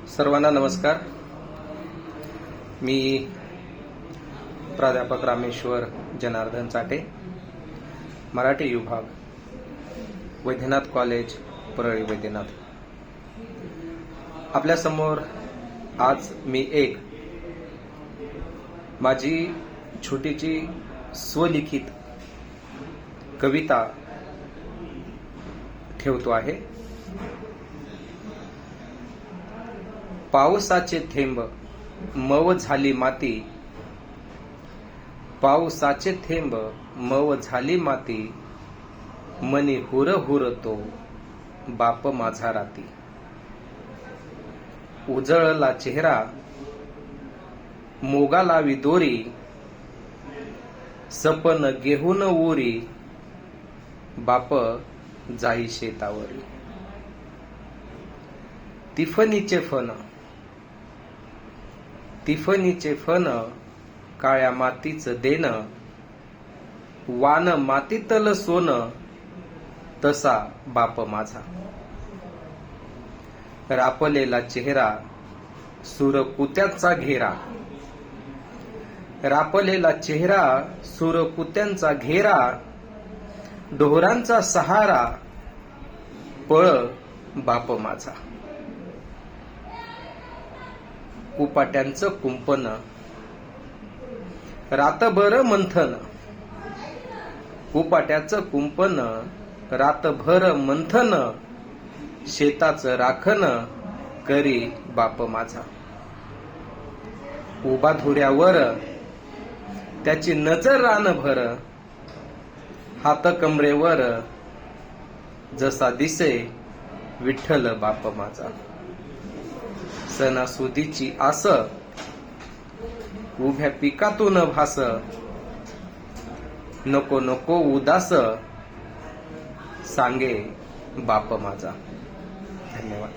सर्वांना नमस्कार. मी प्राध्यापक रामेश्वर जनार्दन चाटे, मराठी विभाग, वैद्यनाथ कॉलेज, परळी वैद्यनाथ. आपल्यासमोर आज मी एक माझी छोटीची स्वलिखित कविता ठेवतो आहे. पावसाचे थेंब मव झाली माती, पावसाचे थेंब मव झाली माती, मनी हुर हुरतो बाप माझा राती. उजळला चेहरा मोगा लावी दोरी, सपन घेऊन उरी, बाप जाई शेतावरी. तिफनीचे फन तिफनीचे फन, काळ्या मातीचं देन, वान मातीतल सोन, तसा बाप माझा. रापलेला चेहरा सूरकुत्यांचा घेरा, रापलेला चेहरा सूरकुत्यांचा घेरा, डोहरांचा सहारा, पळ बाप माझा. कुपाट्यांचं कुंपन रातभर मंथन, कुपाट्याचं कुंपन रातभर मंथन, शेताचं राखण करी बाप माझा. उभा धुऱ्यावर त्याची नजर रानभर, हात कमरेवर जसा दिसे विठ्ठल बाप माझा. सणासुदीची आस उभ्या पिकातून भास, नको नको उदास, सांगे बाप माझा. धन्यवाद.